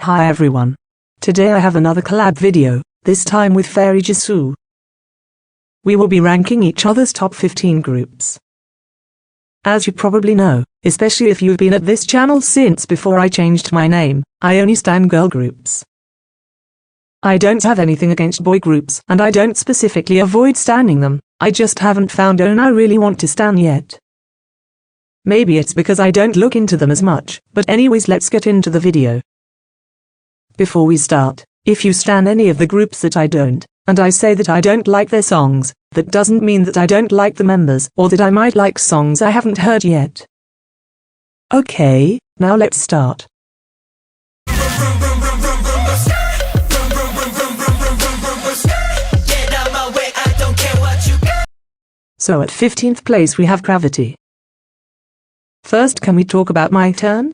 Hi everyone. Today I have another collab video, this time with Fairyjisoo. We will be ranking each other's top 15 groups. As you probably know, especially if you've been at this channel since before I changed my name, I only stan girl groups. I don't have anything against boy groups and I don't specifically avoid standing them, I just haven't found one I really want to stan yet. Maybe it's because I don't look into them as much, but anyways let's get into the video. Before we start, if you stan any of the groups that I don't, and I say that I don't like their songs, that doesn't mean that I don't like the members or that I might like songs I haven't heard yet. Okay, now let's start. So at 15th place we have Cravity. First, can we talk about My Turn?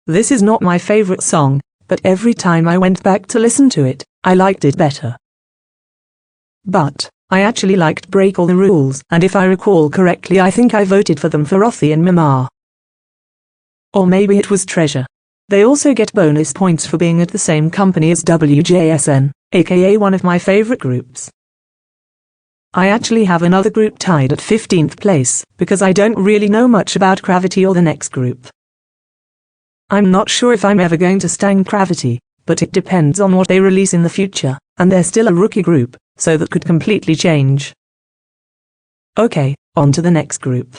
This is not my favorite song, but every time I went back to listen to it, I liked it better. But I actually liked Break All the Rules, and if I recall correctly I think I voted for them for Rothy and Mama. Or maybe it was Treasure. They also get bonus points for being at the same company as WJSN, aka one of my favorite groups. I actually have another group tied at 15th place, because I don't really know much about Cravity or the next group. I'm not sure if I'm ever going to stan Cravity, but it depends on what they release in the future, and they're still a rookie group, so that could completely change. Okay, on to the next group.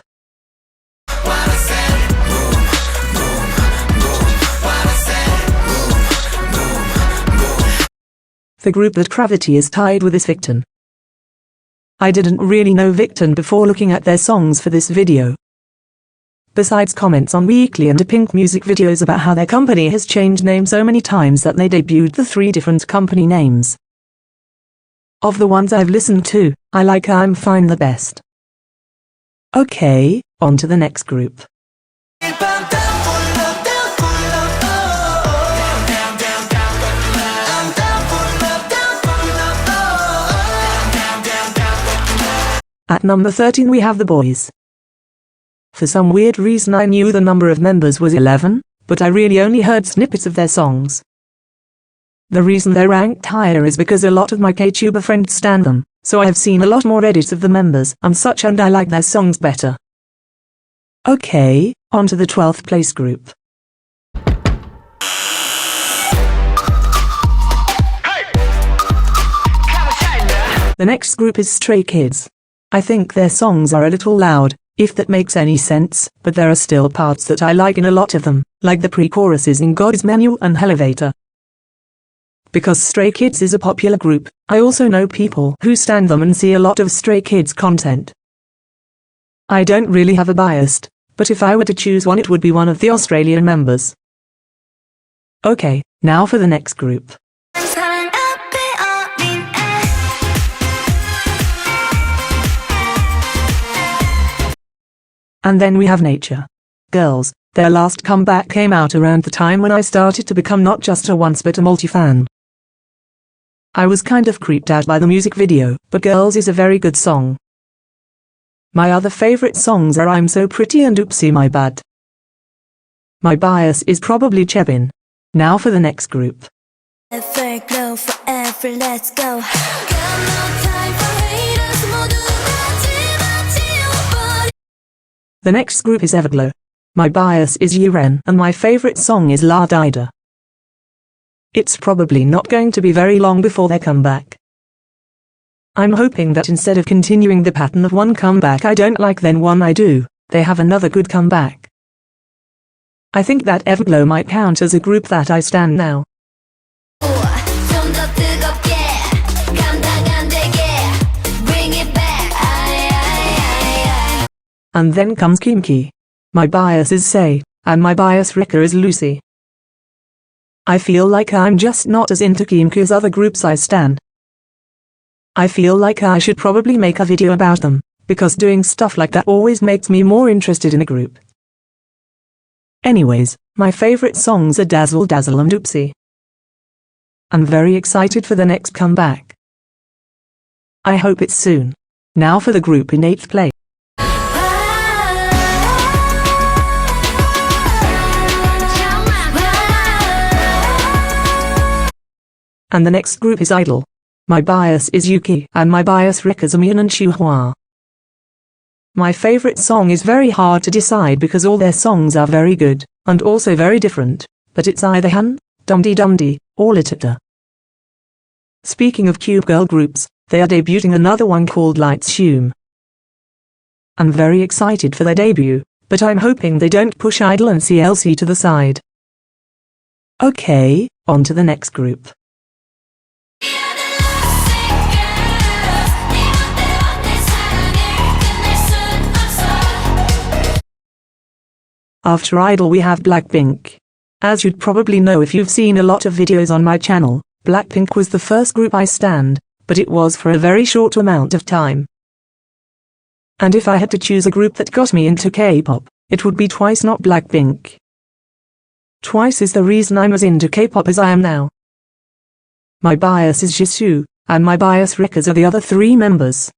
The group that Cravity is tied with is Victon. I didn't really know Victon before looking at their songs for this video. Besides comments on Weekly and Pink music videos about how their company has changed names so many times that they debuted the 3 different company names. Of the ones I've listened to, I like I'm Fine the best. Okay, on to the next group. At number 13 we have the Boyz. For some weird reason I knew the number of members was 11, but I really only heard snippets of their songs. The reason they're ranked higher is because a lot of my K-tuber friends stan them, so I have seen a lot more edits of the members and such and I like their songs better. Okay, on to the 12th place group. The next group is Stray Kids. I think their songs are a little loud, if that makes any sense, but there are still parts that I like in a lot of them, like the pre-choruses in God's Menu and Elevator. Because Stray Kids is a popular group, I also know people who stan them and see a lot of Stray Kids content. I don't really have a bias, but if I were to choose one it would be one of the Australian members. Okay, now for the next group. And then we have Nature. Girls, their last comeback came out around the time when I started to become not just a once but a multi-fan. I was kind of creeped out by the music video, but Girls is a very good song. My other favorite songs are I'm So Pretty and Oopsie My Bad. My bias is probably Chebin. Now for the next group. Everglow forever, let's go. The next group is Everglow. My bias is Yuren and my favorite song is La Dida. It's probably not going to be very long before their comeback. I'm hoping that instead of continuing the pattern of one comeback I don't like then one I do, they have another good comeback. I think that Everglow might count as a group that I stan now. And then comes Kimchi. My bias is Say, and my bias wrecker is Lucy. I feel like I'm just not as into Kimchi as other groups I stan. I feel like I should probably make a video about them, because doing stuff like that always makes me more interested in a group. Anyways, my favorite songs are Dazzle Dazzle and Oopsie. I'm very excited for the next comeback. I hope it's soon. Now for the group in 8th place. And the next group is I-dle. My bias is Yuki, and my bias is Ian and Shuhua. My favorite song is very hard to decide because all their songs are very good, and also very different, but it's either Han, Dumdi Dumdi, or Litata. Speaking of cute girl groups, they are debuting another one called Lightshume. I'm very excited for their debut, but I'm hoping they don't push I-dle and CLC to the side. Okay, on to the next group. After I-dle we have Blackpink. As you'd probably know if you've seen a lot of videos on my channel, Blackpink was the first group I stand, but it was for a very short amount of time. And if I had to choose a group that got me into K-pop, it would be Twice, not Blackpink. Twice is the reason I'm as into K-pop as I am now. My bias is Jisoo, and my bias are the other three members.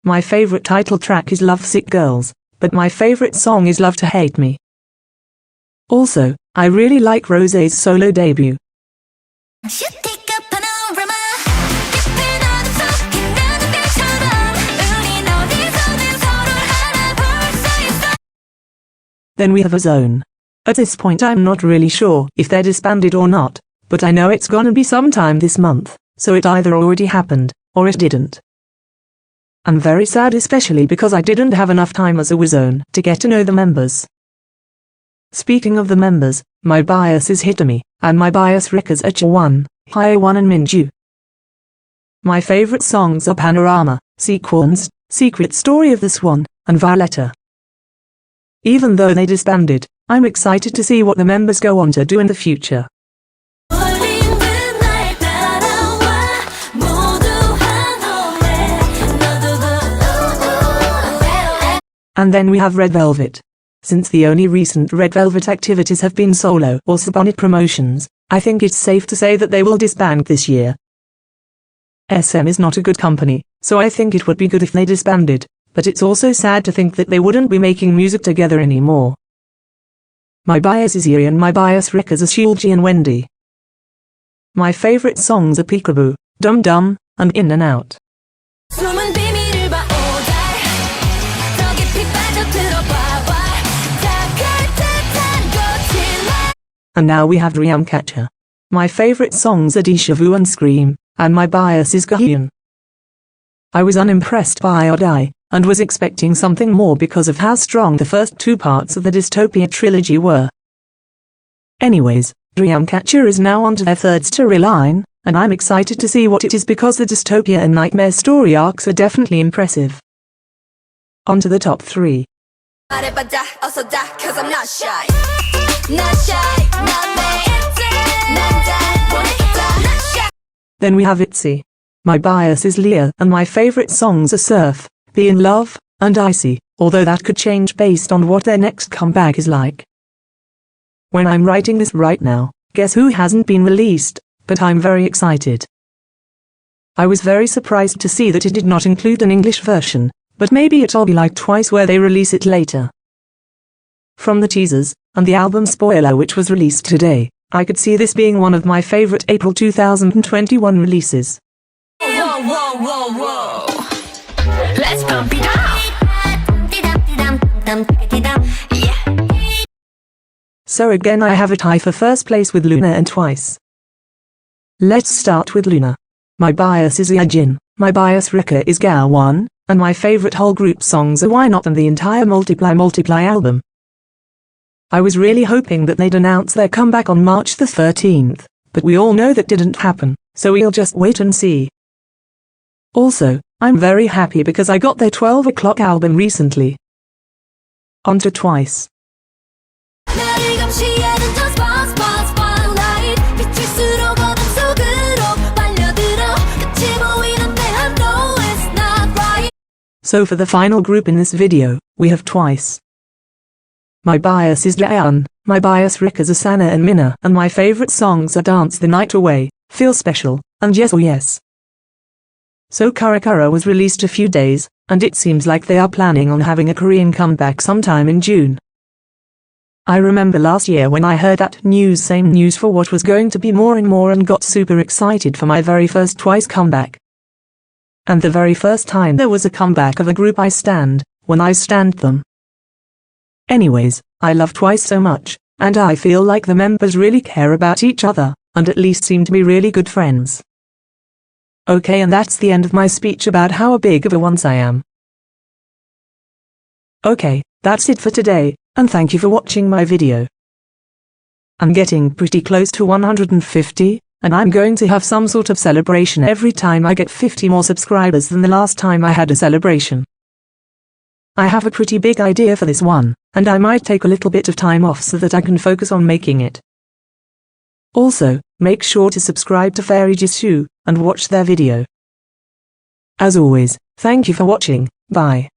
My favorite title track is Lovesick Girls, but my favorite song is Love to Hate Me. Also, I really like Rosé's solo debut. Then we have Zone. At this point I'm not really sure if they're disbanded or not, but I know it's gonna be sometime this month, so it either already happened, or it didn't. I'm very sad especially because I didn't have enough time as a Zone to get to know the members. Speaking of the members, my bias is Hitomi, and my bias is Cha1, Hye1 and Minju. My favorite songs are Panorama, Sequence, Secret Story of the Swan, and Violetta. Even though they disbanded, I'm excited to see what the members go on to do in the future. And then we have Red Velvet. Since the only recent Red Velvet activities have been solo or subunit promotions, I think it's safe to say that they will disband this year. SM is not a good company, so I think it would be good if they disbanded, but it's also sad to think that they wouldn't be making music together anymore. My bias is Yuri and my bias are Shulji and Wendy. My favorite songs are Peekaboo, Dum Dum, and In and Out. And now we have Dreamcatcher. My favorite songs are Deja Vu and Scream, and my bias is Gahyun. I was unimpressed by I-dle, and was expecting something more because of how strong the first two parts of the Dystopia trilogy were. Anyways, Dreamcatcher is now onto their third storyline, and I'm excited to see what it is because the Dystopia and Nightmare story arcs are definitely impressive. On to the top 3. Then we have Itzy. My bias is Leah and my favorite songs are Surf, Be in Love, and Icy, although that could change based on what their next comeback is like. When I'm writing this right now, Guess Who hasn't been released, but I'm very excited. I was very surprised to see that it did not include an English version, but maybe it'll be like Twice where they release it later. From the teasers, and the album spoiler which was released today, I could see this being one of my favorite April 2021 releases. Whoa, whoa, whoa, whoa. Let's pump it up. Yeah. So again I have a tie for first place with Loona and Twice. Let's start with Loona. My bias is Yejin, my bias is Ga1, and my favorite whole group songs are Why Not and the entire Multiply album. I was really hoping that they'd announce their comeback on March the 13th, but we all know that didn't happen, so we'll just wait and see. Also, I'm very happy because I got their 12 o'clock album recently. On to Twice. So for the final group in this video, we have Twice. My bias is Jaehyun, my bias is Asana and Minna, and my favorite songs are Dance the Night Away, Feel Special, and Yes or Yes. So Karakara was released a few days, and it seems like they are planning on having a Korean comeback sometime in June. I remember last year when I heard that news, same news for what was going to be more and more, and got super excited for my very first Twice comeback. And the very first time there was a comeback of a group I stand, when I stand them. Anyways, I love Twice so much, and I feel like the members really care about each other, and at least seem to be really good friends. Okay, and that's the end of my speech about how big of a once I am. Okay, that's it for today, and thank you for watching my video. I'm getting pretty close to 150, and I'm going to have some sort of celebration every time I get 50 more subscribers than the last time I had a celebration. I have a pretty big idea for this one, and I might take a little bit of time off so that I can focus on making it. Also, make sure to subscribe to Fairyjisoo, and watch their video. As always, thank you for watching, bye.